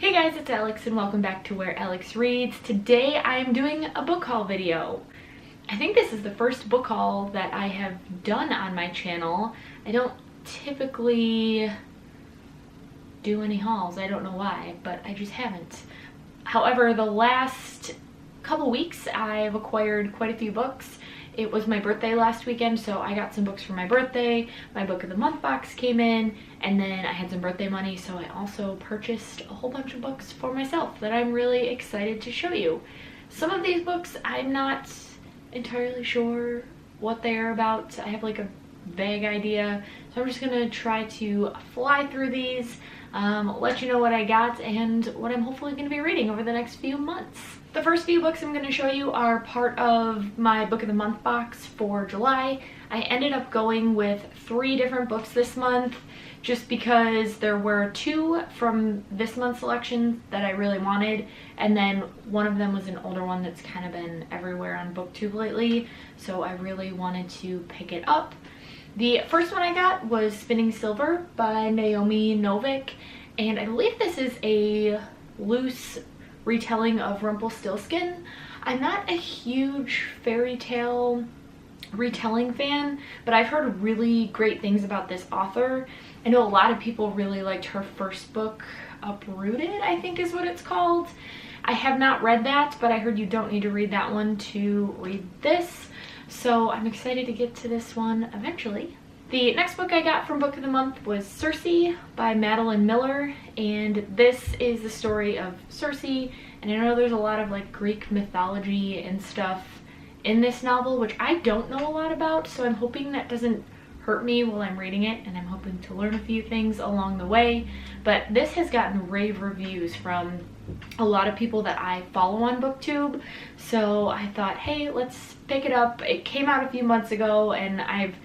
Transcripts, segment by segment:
Hey guys, it's Alex and welcome back to Where Alex Reads. Today I'm doing a book haul video. I think this is the first book haul that I have done on my channel. I don't typically do any hauls, I don't know why, but I just haven't. However, the last couple weeks I've acquired quite a few books. It was my birthday last weekend, so I got some books for my birthday. My book of the month box came in, and then I had some birthday money, so I also purchased a whole bunch of books for myself that I'm really excited to show you. Some of these books I'm not entirely sure what they are about. I have like a vague idea, so I'm just gonna try to fly through these, let you know what I got and what I'm hopefully gonna be reading over the next few months. The first few books I'm going to show you are part of my book of the month box for July. I ended up going with 3 different books this month just because there were 2 from this month's selection that I really wanted, and then one of them was an older one that's kind of been everywhere on BookTube lately, so I really wanted to pick it up. The first one I got was Spinning Silver by Naomi Novik, and I believe this is a loose retelling of Rumpelstiltskin. I'm not a huge fairy tale retelling fan, but I've heard really great things about this author. I know a lot of people really liked her first book, Uprooted, I think is what it's called. I have not read that, but I heard you don't need to read that one to read this, so I'm excited to get to this one eventually. The next book I got from Book of the Month was Cersei by Madeline Miller, and this is the story of Cersei, and I know there's a lot of like Greek mythology and stuff in this novel, which I don't know a lot about, so I'm hoping that doesn't hurt me while I'm reading it, and I'm hoping to learn a few things along the way. But this has gotten rave reviews from a lot of people that I follow on BookTube, so I thought, hey, let's pick it up. It came out a few months ago, and I've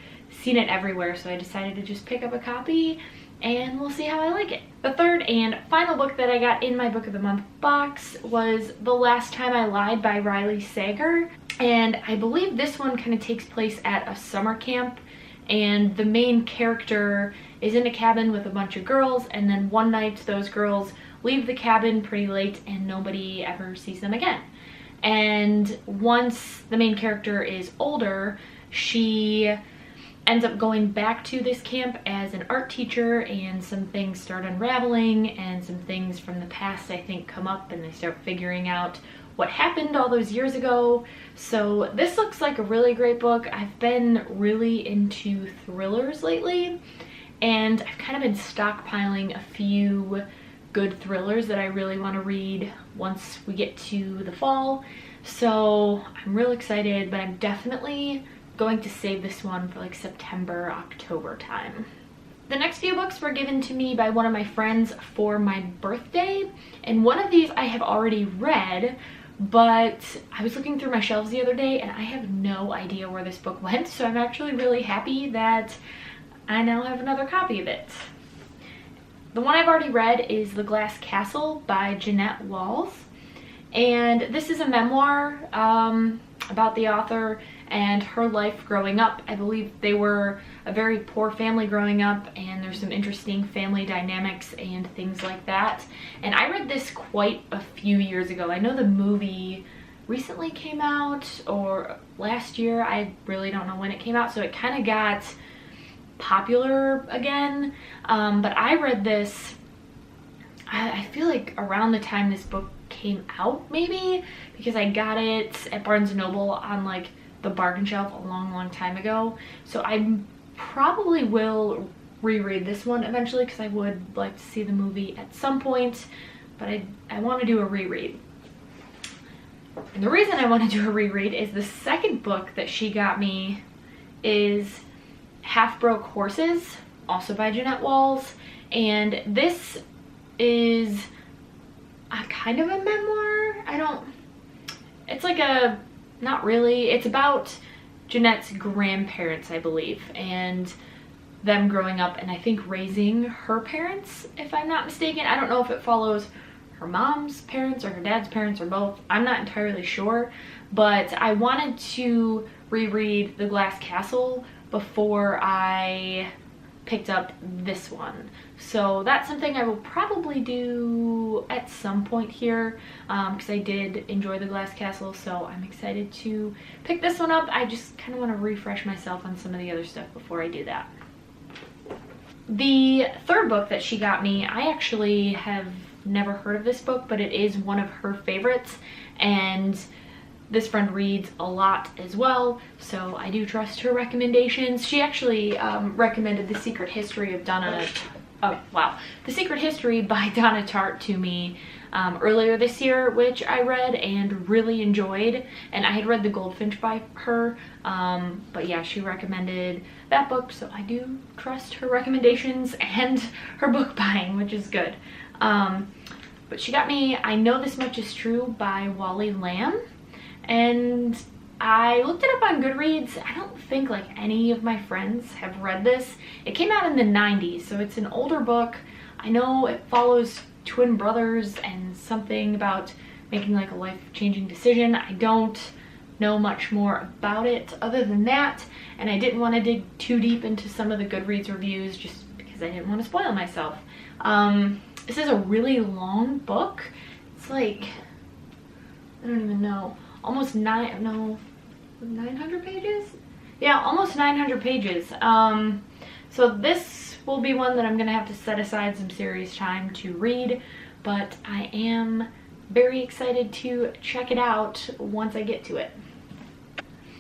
seen it everywhere, so I decided to just pick up a copy and we'll see how I like it. The third and final book that I got in my Book of the Month box was The Last Time I Lied by Riley Sager, and I believe this one kind of takes place at a summer camp, and the main character is in a cabin with a bunch of girls, and then one night those girls leave the cabin pretty late and nobody ever sees them again. And once the main character is older, she ends up going back to this camp as an art teacher, and some things start unraveling and some things from the past I think come up, and they start figuring out what happened all those years ago. So this looks like a really great book. I've been really into thrillers lately, and I've kind of been stockpiling a few good thrillers that I really want to read once we get to the fall. So I'm real excited, but I'm definitely going to save this one for like September, October time. The next few books were given to me by one of my friends for my birthday, and one of these I have already read, but I was looking through my shelves the other day and I have no idea where this book went, so I'm actually really happy that I now have another copy of it. The one I've already read is The Glass Castle by Jeanette Walls, and this is a memoir about the author and her life growing up. I believe they were a very poor family growing up, and there's some interesting family dynamics and things like that. And I read this quite a few years ago. I know the movie recently came out, or last year, I really don't know when it came out, so it kind of got popular again. But I read this, I feel like around the time this book came out, maybe, because I got it at Barnes & Noble on like the bargain shelf a long time ago. So I probably will reread this one eventually, because I would like to see the movie at some point, but I want to do a reread. And the reason I want to do a reread is the second book that she got me is Half Broke Horses, also by Jeanette Walls, and this is a kind of a memoir. It's like a, not really, it's about Jeanette's grandparents, I believe, and them growing up and I think raising her parents, if I'm not mistaken. I don't know if it follows her mom's parents or her dad's parents or both. I'm not entirely sure, but I wanted to reread The Glass Castle before I picked up this one. So that's something I will probably do at some point here, because I did enjoy The Glass Castle, so I'm excited to pick this one up. I just kind of want to refresh myself on some of the other stuff before I do that. The third book that she got me, I actually have never heard of this book, but it is one of her favorites, and this friend reads a lot as well, so I do trust her recommendations. She actually recommended The Secret History of The Secret History by Donna Tartt to me earlier this year, which I read and really enjoyed, and I had read The Goldfinch by her, but yeah, she recommended that book, so I do trust her recommendations and her book buying, which is good. But she got me I Know This Much Is True by Wally Lamb, and I looked it up on Goodreads. I don't think like any of my friends have read this. It came out in the 90s, so it's an older book. I know it follows twin brothers and something about making like a life-changing decision. I don't know much more about it other than that, and I didn't want to dig too deep into some of the Goodreads reviews just because I didn't want to spoil myself. This is a really long book. It's like, I don't even know, almost 900 pages? Yeah, almost 900 pages. So this will be one that I'm gonna have to set aside some serious time to read, but I am very excited to check it out once I get to it.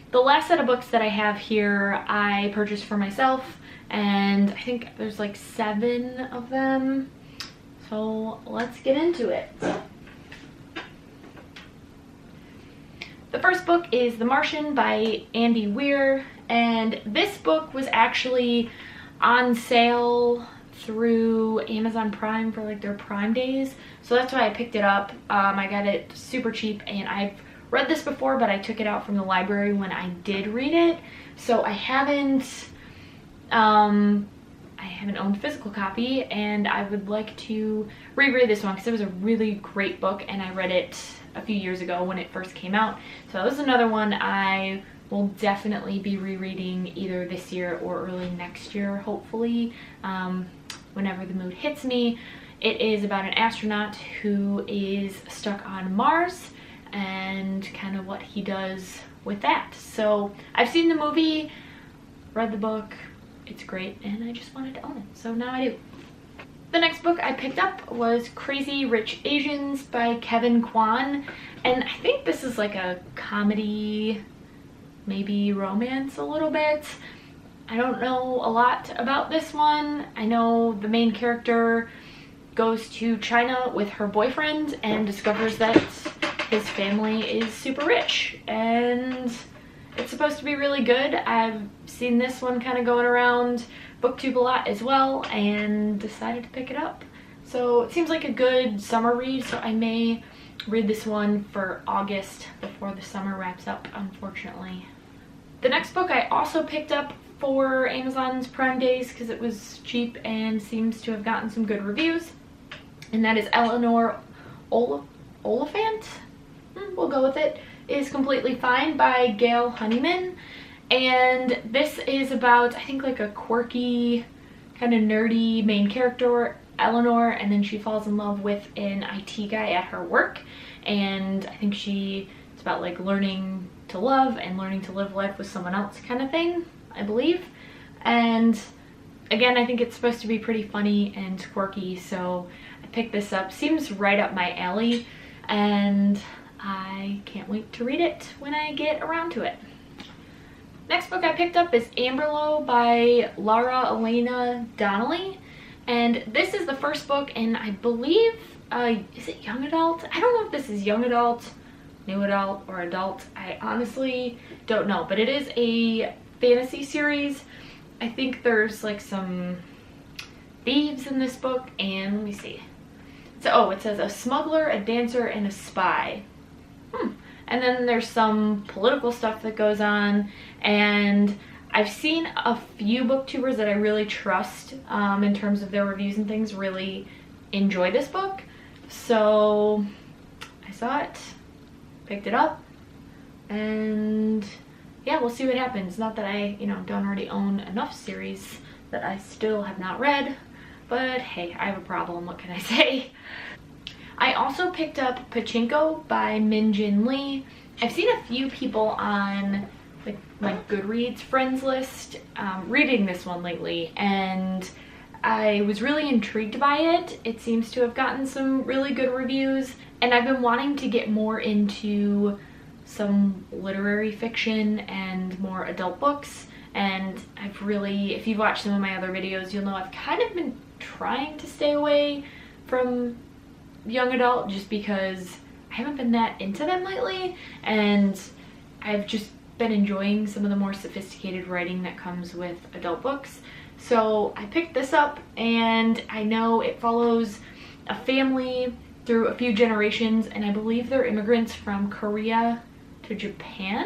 The last set of books that I have here I purchased for myself, and I think there's like 7 of them. So let's get into it. The first book is The Martian by Andy Weir, and this book was actually on sale through Amazon Prime for like their Prime days, so that's why I picked it up. I got it super cheap, and I've read this before, but I took it out from the library when I did read it, so I haven't owned a physical copy, and I would like to reread this one because it was a really great book, and I read it a few years ago when it first came out. So this is another one I will definitely be rereading either this year or early next year, hopefully, whenever the mood hits me. It is about an astronaut who is stuck on Mars and kind of what he does with that. So I've seen the movie, read the book, it's great, and I just wanted to own it, so now I do. The next book I picked up was Crazy Rich Asians by Kevin Kwan, and I think this is like a comedy, maybe romance a little bit. I don't know a lot about this one. I know the main character goes to China with her boyfriend and discovers that his family is super rich, and it's supposed to be really good. I've seen this one kind of going around BookTube a lot as well, and decided to pick it up. So it seems like a good summer read, so I may read this one for August before the summer wraps up, unfortunately. The next book I also picked up for Amazon's Prime days because it was cheap and seems to have gotten some good reviews, and that is Eleanor Oliphant? We'll go with it. Is Completely Fine by Gail Honeyman, and this is about, I think, like a quirky, kind of nerdy main character, Eleanor, and then she falls in love with an IT guy at her work, and I think it's about like learning to love and learning to live life with someone else kind of thing, I believe. And again, I think it's supposed to be pretty funny and quirky, so I picked this up. Seems right up my alley, and I can't wait to read it when I get around to it. Next book I picked up is Amberlow by Laura Elena Donnelly, and this is the first book in, I believe, is it young adult? I don't know if this is young adult, new adult, or adult. I honestly don't know, but it is a fantasy series. I think there's like some thieves in this book, and let me see. So, it says a smuggler, a dancer, and a spy. And then there's some political stuff that goes on, and I've seen a few booktubers that I really trust in terms of their reviews and things really enjoy this book. So I saw it, picked it up, and yeah, we'll see what happens. Not that I, don't already own enough series that I still have not read, but hey, I have a problem, what can I say? I also picked up Pachinko by Min Jin Lee. I've seen a few people on like my Goodreads friends list reading this one lately, and I was really intrigued by it. It seems to have gotten some really good reviews, and I've been wanting to get more into some literary fiction and more adult books. And I've really, if you've watched some of my other videos, you'll know I've kind of been trying to stay away from young adult just because I haven't been that into them lately, and I've just been enjoying some of the more sophisticated writing that comes with adult books. So I picked this up, and I know it follows a family through a few generations, and I believe they're immigrants from Korea to Japan,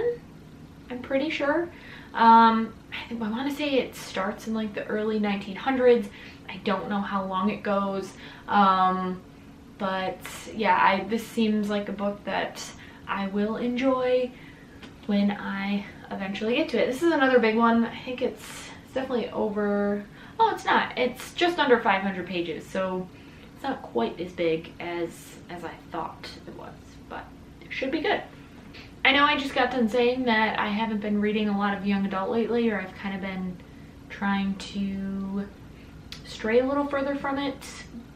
I'm pretty sure. I want to say it starts in like the early 1900s. I don't know how long it goes, but yeah, this seems like a book that I will enjoy when I eventually get to it. This is another big one. I think it's definitely over, oh, it's not, it's just under 500 pages, so it's not quite as big as I thought it was, but it should be good. I know I just got done saying that I haven't been reading a lot of young adult lately, or I've kind of been trying to stray a little further from it,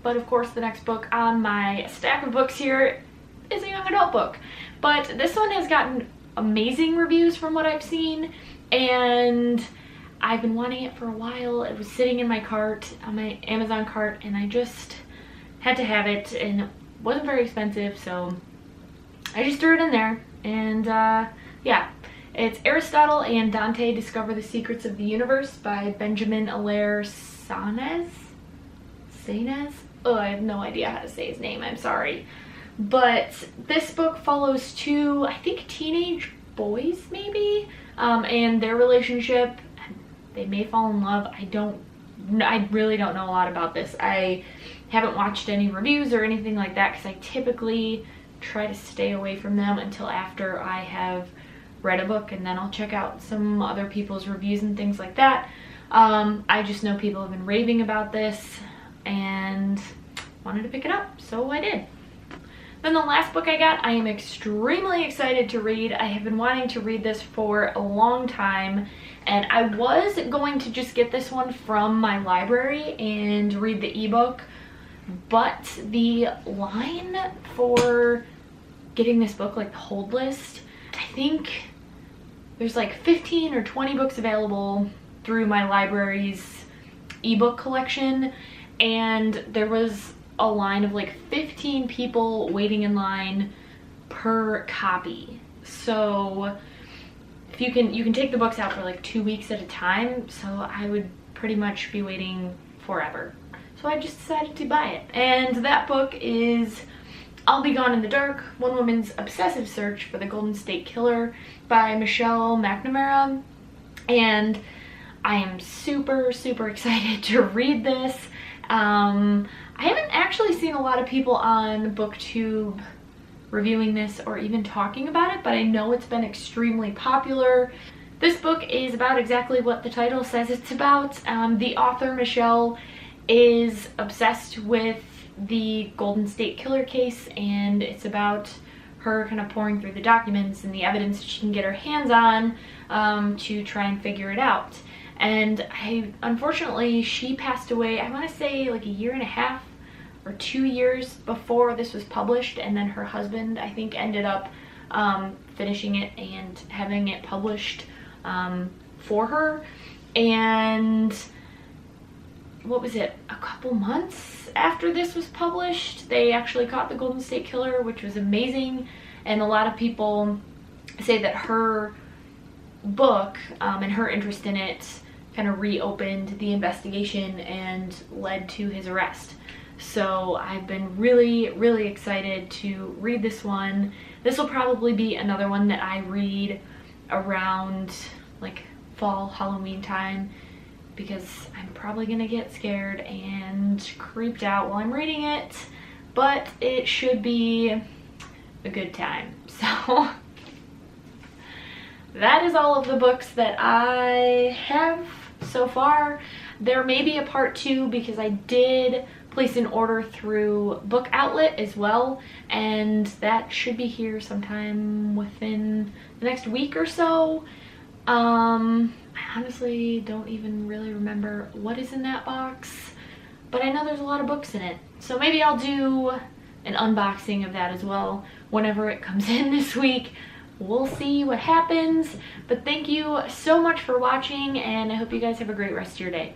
but of course the next book on my stack of books here is a young adult book. But this one has gotten amazing reviews from what I've seen, and I've been wanting it for a while. It was sitting in my cart, on my Amazon cart, and I just had to have it, and it wasn't very expensive, so I just threw it in there. And yeah, it's Aristotle and Dante Discover the Secrets of the Universe by Benjamin Allaire Sanez? Oh, I have no idea how to say his name, I'm sorry. But this book follows two, I think, teenage boys maybe, and their relationship. They may fall in love. I really don't know a lot about this. I haven't watched any reviews or anything like that because I typically try to stay away from them until after I have read a book, and then I'll check out some other people's reviews and things like that. I just know people have been raving about this and wanted to pick it up, so I did. Then the last book I got, I am extremely excited to read. I have been wanting to read this for a long time, and I was going to just get this one from my library and read the ebook, but the line for getting this book, like the hold list, I think there's like 15 or 20 books available through my library's ebook collection, and there was a line of like 15 people waiting in line per copy. So if you can take the books out for like 2 weeks at a time, so I would pretty much be waiting forever. So I just decided to buy it, and that book is I'll Be Gone in the Dark, One Woman's Obsessive Search for the Golden State Killer by Michelle McNamara. And I am super excited to read this. I haven't actually seen a lot of people on BookTube reviewing this or even talking about it, but I know it's been extremely popular. This book is about exactly what the title says it's about. The author, Michelle, is obsessed with the Golden State Killer case, and it's about her kind of pouring through the documents and the evidence she can get her hands on to try and figure it out. And unfortunately, she passed away, I want to say like a year and a half or 2 years before this was published, and then her husband, I think, ended up finishing it and having it published for her. And what was it, a couple months after this was published, they actually caught the Golden State Killer, which was amazing. And a lot of people say that her book and her interest in it kind of reopened the investigation and led to his arrest. So I've been really excited to read this one. This will probably be another one that I read around like fall, Halloween time, because I'm probably gonna get scared and creeped out while I'm reading it, but it should be a good time. So that is all of the books that I have so far. There may be a part 2 because I did place an order through Book Outlet as well, and that should be here sometime within the next week or so. I honestly don't even really remember what is in that box, but I know there's a lot of books in it. So maybe I'll do an unboxing of that as well whenever it comes in this week. We'll see what happens, but thank you so much for watching, and I hope you guys have a great rest of your day.